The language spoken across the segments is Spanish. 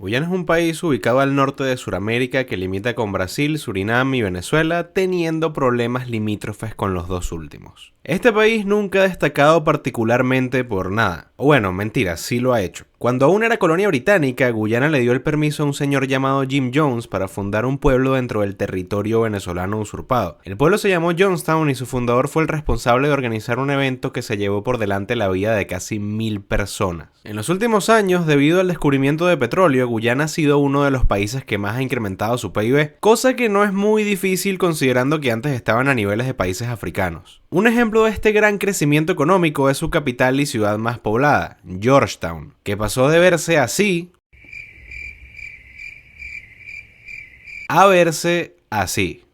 Guyana es un país ubicado al norte de Sudamérica que limita con Brasil, Surinam y Venezuela, teniendo problemas limítrofes con los dos últimos. Este país nunca ha destacado particularmente por nada. O bueno, mentira, sí lo ha hecho. Cuando aún era colonia británica, Guyana le dio el permiso a un señor llamado Jim Jones para fundar un pueblo dentro del territorio venezolano usurpado. El pueblo se llamó Johnstown y su fundador fue el responsable de organizar un evento que se llevó por delante la vida de casi 1000 personas. En los últimos años, debido al descubrimiento de petróleo, Guyana ha sido uno de los países que más ha incrementado su PIB, cosa que no es muy difícil considerando que antes estaban a niveles de países africanos. Un ejemplo de este gran crecimiento económico es su capital y ciudad más poblada, Georgetown, que pasó de verse así a verse así.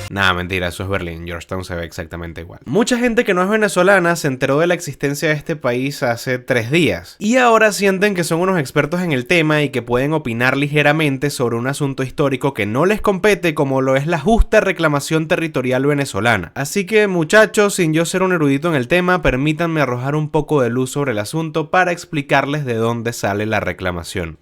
Nah, mentira, eso es Berlín. Georgetown se ve exactamente igual. Mucha gente que no es venezolana se enteró de la existencia de este país hace 3 días. Y ahora sienten que son unos expertos en el tema y que pueden opinar ligeramente sobre un asunto histórico que no les compete, como lo es la justa reclamación territorial venezolana. Así que, muchachos, sin yo ser un erudito en el tema, permítanme arrojar un poco de luz sobre el asunto para explicarles de dónde sale la reclamación.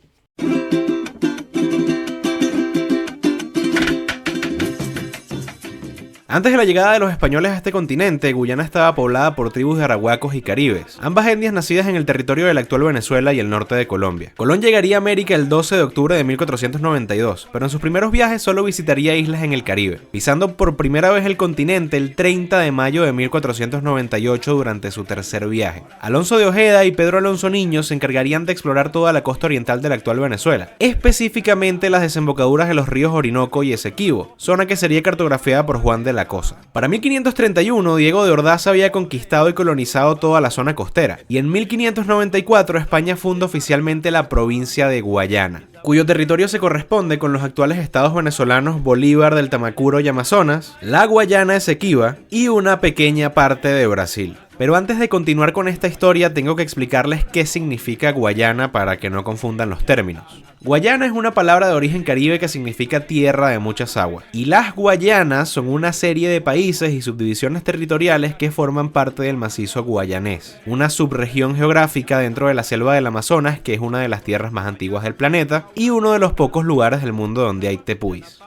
Antes de la llegada de los españoles a este continente, Guyana estaba poblada por tribus de arahuacos y caribes, ambas etnias nacidas en el territorio de la actual Venezuela y el norte de Colombia. Colón llegaría a América el 12 de octubre de 1492, pero en sus primeros viajes solo visitaría islas en el Caribe, pisando por primera vez el continente el 30 de mayo de 1498 durante su tercer viaje. Alonso de Ojeda y Pedro Alonso Niño se encargarían de explorar toda la costa oriental de la actual Venezuela, específicamente las desembocaduras de los ríos Orinoco y Esequibo, zona que sería cartografiada por Juan de la Cosa. Para 1531, Diego de Ordaz había conquistado y colonizado toda la zona costera, y en 1594 España funda oficialmente la provincia de Guayana, cuyo territorio se corresponde con los actuales estados venezolanos Bolívar del Tamacuro y Amazonas, la Guayana Esequiba y una pequeña parte de Brasil. Pero antes de continuar con esta historia, tengo que explicarles qué significa Guayana para que no confundan los términos. Guayana es una palabra de origen caribe que significa tierra de muchas aguas, y las Guayanas son una serie de países y subdivisiones territoriales que forman parte del macizo guayanés, una subregión geográfica dentro de la selva del Amazonas que es una de las tierras más antiguas del planeta y uno de los pocos lugares del mundo donde hay tepuis.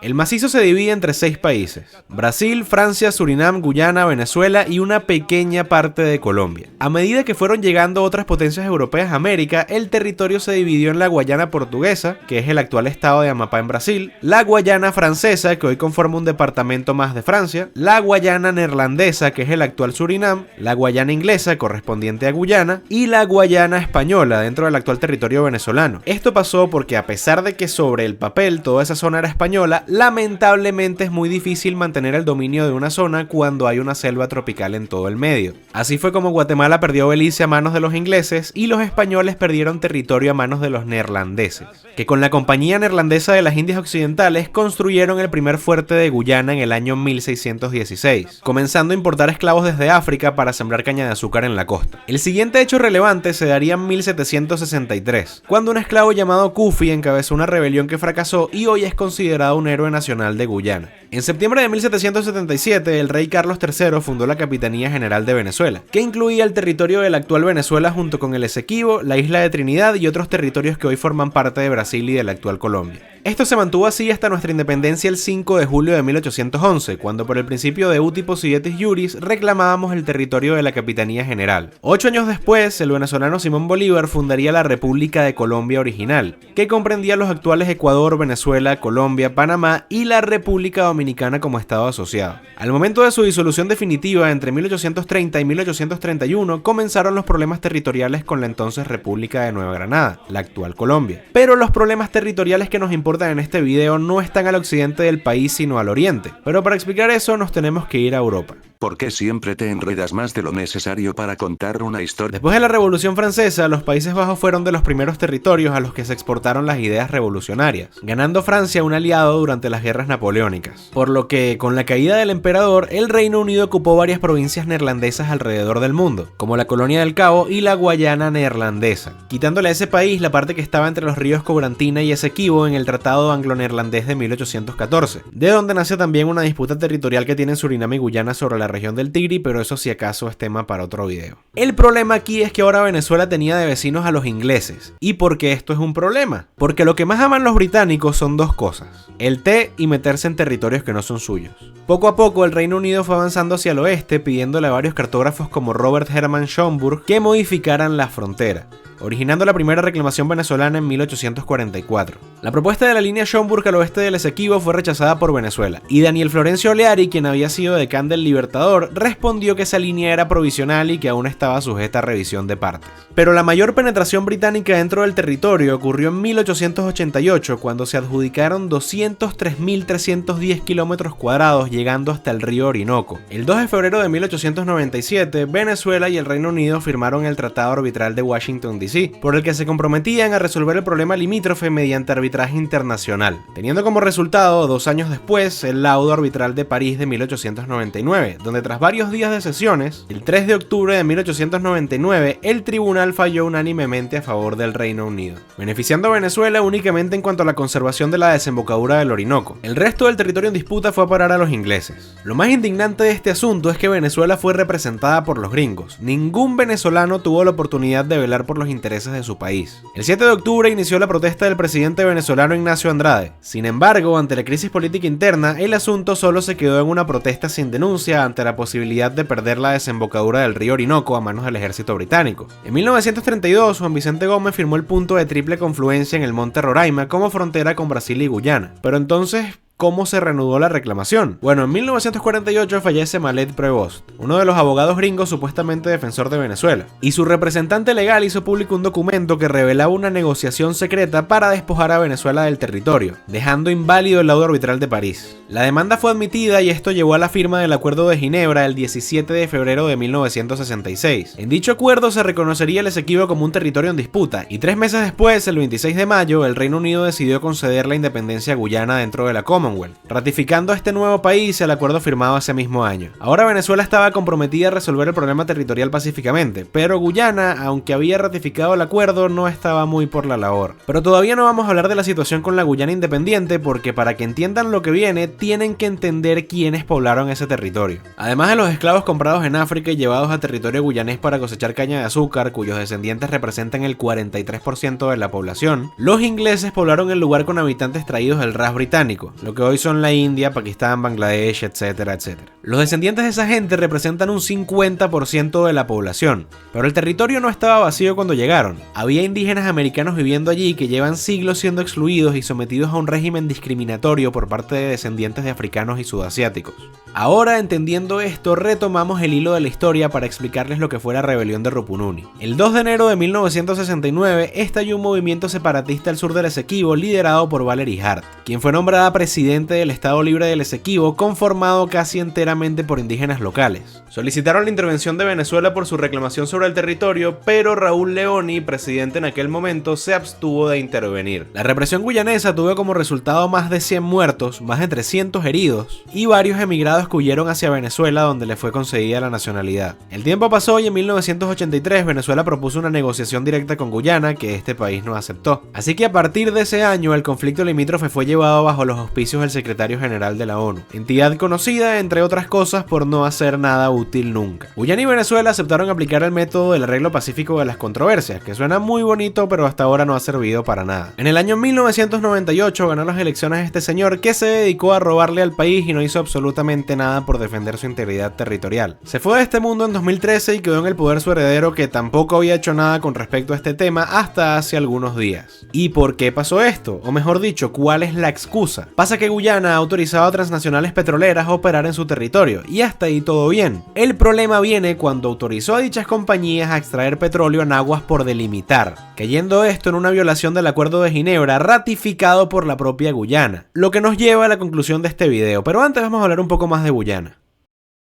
El macizo se divide entre 6 países: Brasil, Francia, Surinam, Guyana, Venezuela y una pequeña parte de Colombia. A medida que fueron llegando otras potencias europeas a América, el territorio se dividió en la Guayana portuguesa, que es el actual estado de Amapá en Brasil, la Guayana francesa, que hoy conforma un departamento más de Francia, la Guayana neerlandesa, que es el actual Surinam, la Guayana inglesa, correspondiente a Guyana, y la Guayana española, dentro del actual territorio venezolano. Esto pasó porque, a pesar de que sobre el papel toda esa zona era española, lamentablemente es muy difícil mantener el dominio de una zona cuando hay una selva tropical en todo el medio. Así fue como Guatemala perdió Belice a manos de los ingleses y los españoles perdieron territorio a manos de los neerlandeses, que con la Compañía Neerlandesa de las Indias Occidentales construyeron el primer fuerte de Guyana en el año 1616, comenzando a importar esclavos desde África para sembrar caña de azúcar en la costa. El siguiente hecho relevante se daría en 1763, cuando un esclavo llamado Kufi encabezó una rebelión que fracasó y hoy es considerado un héroe nacional de Guyana. En septiembre de 1777, el rey Carlos III fundó la Capitanía General de Venezuela, que incluía el territorio de la actual Venezuela junto con el Esequibo, la isla de Trinidad y otros territorios que hoy forman parte de Brasil y de la actual Colombia. Esto se mantuvo así hasta nuestra independencia el 5 de julio de 1811, cuando por el principio de uti possidetis iuris reclamábamos el territorio de la Capitanía General. 8 años después, el venezolano Simón Bolívar fundaría la República de Colombia original, que comprendía los actuales Ecuador, Venezuela, Colombia, Panamá y la República Dominicana como estado asociado. Al momento de su disolución definitiva entre 1830 y 1831 comenzaron los problemas territoriales con la entonces República de Nueva Granada, la actual Colombia. Pero los problemas territoriales que nos importan en este video no están al occidente del país sino al oriente, pero para explicar eso nos tenemos que ir a Europa. ¿Por qué siempre te enredas más de lo necesario para contar una historia? Después de la Revolución Francesa, los Países Bajos fueron de los primeros territorios a los que se exportaron las ideas revolucionarias, ganando Francia un aliado durante las guerras napoleónicas. Por lo que, con la caída del emperador, el Reino Unido ocupó varias provincias neerlandesas alrededor del mundo, como la Colonia del Cabo y la Guayana neerlandesa, quitándole a ese país la parte que estaba entre los ríos Cobrantina y Esequibo en el Tratado Anglo-Neerlandés de 1814, de donde nace también una disputa territorial que tienen Surinam y Guyana sobre la región del Tigre, pero eso si acaso es tema para otro video. El problema aquí es que ahora Venezuela tenía de vecinos a los ingleses. ¿Y por qué esto es un problema? Porque lo que más aman los británicos son dos cosas: el té y meterse en territorios que no son suyos. Poco a poco el Reino Unido fue avanzando hacia el oeste, pidiéndole a varios cartógrafos como Robert Herman Schomburgk que modificaran la frontera, originando la primera reclamación venezolana en 1844. La propuesta de la línea Schomburgk al oeste del Esequibo fue rechazada por Venezuela, y Daniel Florencio Oleari, quien había sido decán del Libertador, respondió que esa línea era provisional y que aún estaba sujeta a revisión de partes. Pero la mayor penetración británica dentro del territorio ocurrió en 1888, cuando se adjudicaron 203.310 kilómetros cuadrados, llegando hasta el río Orinoco. El 2 de febrero de 1897, Venezuela y el Reino Unido firmaron el Tratado Arbitral de Washington DC, por el que se comprometían a resolver el problema limítrofe mediante arbitraje internacional, teniendo como resultado, 2 años después, el Laudo Arbitral de París de 1899, donde tras varios días de sesiones, el 3 de octubre de 1899, el tribunal falló unánimemente a favor del Reino Unido, beneficiando a Venezuela únicamente en cuanto a la conservación de la desembocadura del Orinoco. El resto del territorio en disputa fue a parar a los ingleses. Lo más indignante de este asunto es que Venezuela fue representada por los gringos. Ningún venezolano tuvo la oportunidad de velar por los intereses de su país. El 7 de octubre inició la protesta del presidente venezolano Ignacio Andrade. Sin embargo, ante la crisis política interna, el asunto solo se quedó en una protesta sin denuncia ante la posibilidad de perder la desembocadura del río Orinoco a manos del ejército británico. En 1932, Juan Vicente Gómez firmó el punto de triple confluencia en el monte Roraima como frontera con Brasil y Guyana. Pero entonces, ¿cómo se reanudó la reclamación? Bueno, en 1948 fallece Malet Prevost, uno de los abogados gringos supuestamente defensor de Venezuela, y su representante legal hizo público un documento que revelaba una negociación secreta para despojar a Venezuela del territorio, dejando inválido el laudo arbitral de París. La demanda fue admitida y esto llevó a la firma del Acuerdo de Ginebra el 17 de febrero de 1966. En dicho acuerdo se reconocería el Esequibo como un territorio en disputa, y 3 meses después, el 26 de mayo, el Reino Unido decidió conceder la independencia a Guyana dentro de la Commonwealth, ratificando a este nuevo país el acuerdo firmado ese mismo año. Ahora Venezuela estaba comprometida a resolver el problema territorial pacíficamente, pero Guyana, aunque había ratificado el acuerdo, no estaba muy por la labor. Pero todavía no vamos a hablar de la situación con la Guyana independiente, porque para que entiendan lo que viene, tienen que entender quiénes poblaron ese territorio. Además de los esclavos comprados en África y llevados a territorio guyanés para cosechar caña de azúcar, cuyos descendientes representan el 43% de la población, los ingleses poblaron el lugar con habitantes traídos del Ras británico, lo que hoy son la India, Pakistán, Bangladesh, etcétera, etcétera. Los descendientes de esa gente representan un 50% de la población, pero el territorio no estaba vacío cuando llegaron. Había indígenas americanos viviendo allí que llevan siglos siendo excluidos y sometidos a un régimen discriminatorio por parte de descendientes de africanos y sudasiáticos. Ahora, entendiendo esto, retomamos el hilo de la historia para explicarles lo que fue la rebelión de Rupununi. El 2 de enero de 1969 estalló un movimiento separatista al sur del Esequibo liderado por Valerie Hart, quien fue nombrada presidente del Estado Libre del Esequibo, conformado casi enteramente por indígenas locales. Solicitaron la intervención de Venezuela por su reclamación sobre el territorio, pero Raúl Leoni, presidente en aquel momento, se abstuvo de intervenir. La represión guyanesa tuvo como resultado más de 100 muertos, más de 300 heridos y varios emigrados que huyeron hacia Venezuela, donde le fue concedida la nacionalidad. El tiempo pasó y en 1983 Venezuela propuso una negociación directa con Guyana que este país no aceptó. Así que a partir de ese año el conflicto limítrofe fue llevado bajo los auspicios del secretario general de la ONU, entidad conocida entre otras cosas por no hacer nada útil nunca. Guyana y Venezuela aceptaron aplicar el método del arreglo pacífico de las controversias, que suena muy bonito pero hasta ahora no ha servido para nada. En el año 1998 ganó las elecciones este señor que se dedicó a robarle al país y no hizo absolutamente nada por defender su integridad territorial. Se fue de este mundo en 2013 y quedó en el poder su heredero, que tampoco había hecho nada con respecto a este tema hasta hace algunos días. ¿Y por qué pasó esto? O mejor dicho, ¿cuál es la excusa? Pasa que Guyana ha autorizado a transnacionales petroleras a operar en su territorio, y hasta ahí todo bien. El problema viene cuando autorizó a dichas compañías a extraer petróleo en aguas por delimitar, cayendo esto en una violación del Acuerdo de Ginebra ratificado por la propia Guyana, lo que nos lleva a la conclusión de este video. Pero antes vamos a hablar un poco más de Guyana.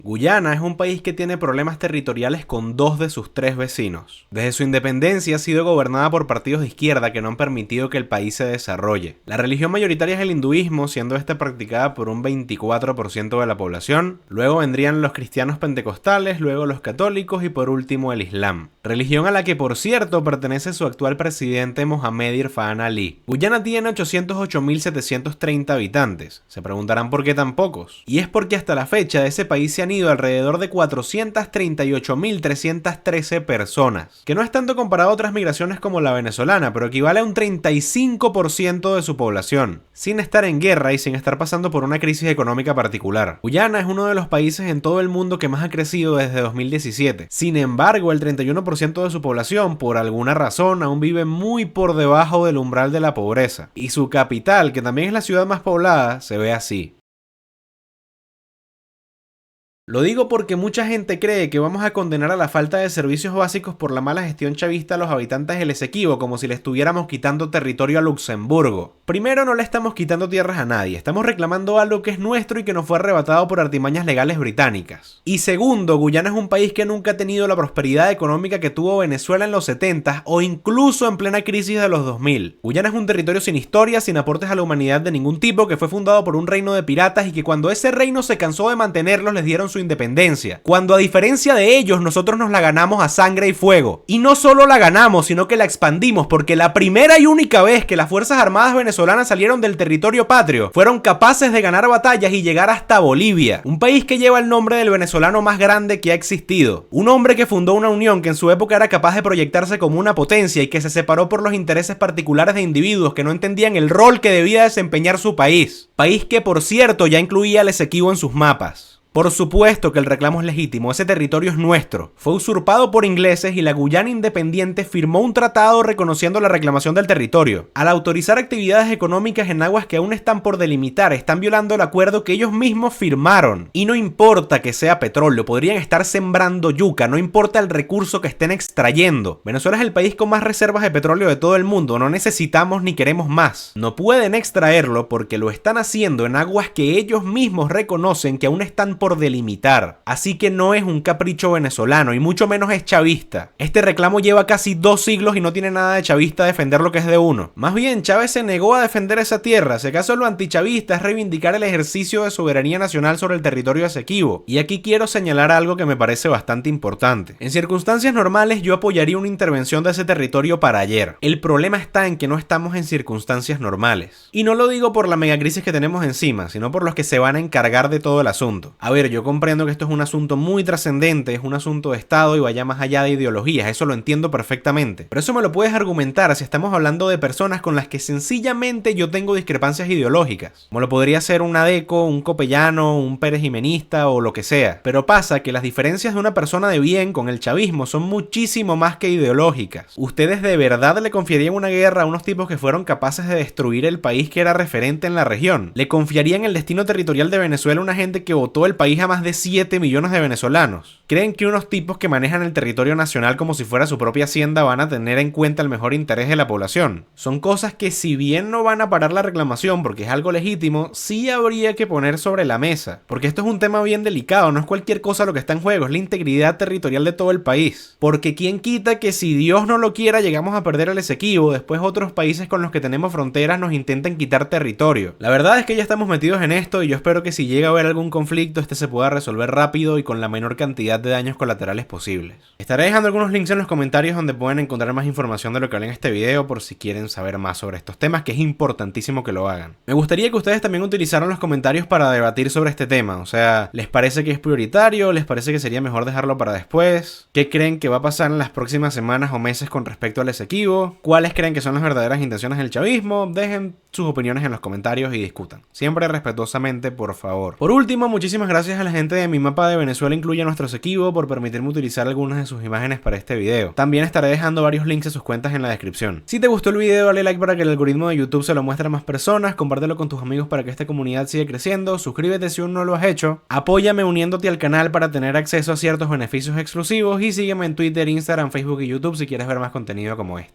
Guyana es un país que tiene problemas territoriales con 2 de sus 3 vecinos. Desde su independencia ha sido gobernada por partidos de izquierda que no han permitido que el país se desarrolle. La religión mayoritaria es el hinduismo, siendo esta practicada por un 24% de la población. Luego vendrían los cristianos pentecostales, luego los católicos y por último el islam. Religión a la que por cierto pertenece su actual presidente Mohamed Irfan Ali. Guyana tiene 808.730 habitantes. Se preguntarán por qué tan pocos. Y es porque hasta la fecha de ese país se han tenido alrededor de 438.313 personas, que no es tanto comparado a otras migraciones como la venezolana, pero equivale a un 35% de su población, sin estar en guerra y sin estar pasando por una crisis económica particular. Guyana es uno de los países en todo el mundo que más ha crecido desde 2017. Sin embargo, el 31% de su población, por alguna razón, aún vive muy por debajo del umbral de la pobreza. Y su capital, que también es la ciudad más poblada, se ve así. Lo digo porque mucha gente cree que vamos a condenar a la falta de servicios básicos por la mala gestión chavista a los habitantes del Esequibo como si le estuviéramos quitando territorio a Luxemburgo. Primero, no le estamos quitando tierras a nadie, estamos reclamando algo que es nuestro y que nos fue arrebatado por artimañas legales británicas. Y segundo, Guyana es un país que nunca ha tenido la prosperidad económica que tuvo Venezuela en los 70 o incluso en plena crisis de los 2000. Guyana es un territorio sin historia, sin aportes a la humanidad de ningún tipo, que fue fundado por un reino de piratas y que cuando ese reino se cansó de mantenerlos les dieron su independencia, cuando a diferencia de ellos nosotros nos la ganamos a sangre y fuego. Y no solo la ganamos, sino que la expandimos, porque la primera y única vez que las Fuerzas Armadas venezolanas salieron del territorio patrio, fueron capaces de ganar batallas y llegar hasta Bolivia, un país que lleva el nombre del venezolano más grande que ha existido, un hombre que fundó una unión que en su época era capaz de proyectarse como una potencia y que se separó por los intereses particulares de individuos que no entendían el rol que debía desempeñar su país que por cierto ya incluía al Esequibo en sus mapas. Por supuesto que el reclamo es legítimo, ese territorio es nuestro. Fue usurpado por ingleses y la Guyana independiente firmó un tratado reconociendo la reclamación del territorio. Al autorizar actividades económicas en aguas que aún están por delimitar, están violando el acuerdo que ellos mismos firmaron. Y no importa que sea petróleo, podrían estar sembrando yuca, no importa el recurso que estén extrayendo. Venezuela es el país con más reservas de petróleo de todo el mundo, no necesitamos ni queremos más. No pueden extraerlo porque lo están haciendo en aguas que ellos mismos reconocen que aún están por delimitar. Así que no es un capricho venezolano y mucho menos es chavista. Este reclamo lleva casi 2 siglos y no tiene nada de chavista defender lo que es de uno. Más bien, Chávez se negó a defender esa tierra. Si acaso lo antichavista es reivindicar el ejercicio de soberanía nacional sobre el territorio Esequibo. Y aquí quiero señalar algo que me parece bastante importante. En circunstancias normales yo apoyaría una intervención de ese territorio para ayer. El problema está en que no estamos en circunstancias normales. Y no lo digo por la megacrisis que tenemos encima, sino por los que se van a encargar de todo el asunto. A ver, yo comprendo que esto es un asunto muy trascendente, es un asunto de Estado y vaya más allá de ideologías, eso lo entiendo perfectamente. Pero eso me lo puedes argumentar si estamos hablando de personas con las que sencillamente yo tengo discrepancias ideológicas. Como lo podría ser un Adeco, un Copellano, un Pérez Jimenista o lo que sea. Pero pasa que las diferencias de una persona de bien con el chavismo son muchísimo más que ideológicas. ¿Ustedes de verdad le confiarían una guerra a unos tipos que fueron capaces de destruir el país que era referente en la región? ¿Le confiarían el destino territorial de Venezuela a una gente que votó el país a más de 7 millones de venezolanos? ¿Creen que unos tipos que manejan el territorio nacional como si fuera su propia hacienda van a tener en cuenta el mejor interés de la población? Son cosas que, si bien no van a parar la reclamación porque es algo legítimo, sí habría que poner sobre la mesa, porque esto es un tema bien delicado, no es cualquier cosa lo que está en juego, es la integridad territorial de todo el país. Porque quién quita que, si Dios no lo quiera, llegamos a perder el Esequibo, después otros países con los que tenemos fronteras nos intenten quitar territorio. La verdad es que ya estamos metidos en esto y yo espero que si llega a haber algún conflicto este se pueda resolver rápido y con la menor cantidad de daños colaterales posibles. Estaré dejando algunos links en los comentarios donde pueden encontrar más información de lo que hablé en este video por si quieren saber más sobre estos temas, que es importantísimo que lo hagan. Me gustaría que ustedes también utilizaran los comentarios para debatir sobre este tema, o sea, ¿les parece que es prioritario? ¿Les parece que sería mejor dejarlo para después? ¿Qué creen que va a pasar en las próximas semanas o meses con respecto al Esequibo? ¿Cuáles creen que son las verdaderas intenciones del chavismo? Dejen sus opiniones en los comentarios y discutan. Siempre respetuosamente, por favor. Por último, muchísimas gracias a la gente de Mi Mapa de Venezuela Incluye Nuestro Esequibo por permitirme utilizar algunas de sus imágenes para este video. También estaré dejando varios links a sus cuentas en la descripción. Si te gustó el video, dale like para que el algoritmo de YouTube se lo muestre a más personas, compártelo con tus amigos para que esta comunidad siga creciendo, suscríbete si aún no lo has hecho, apóyame uniéndote al canal para tener acceso a ciertos beneficios exclusivos y sígueme en Twitter, Instagram, Facebook y YouTube si quieres ver más contenido como este.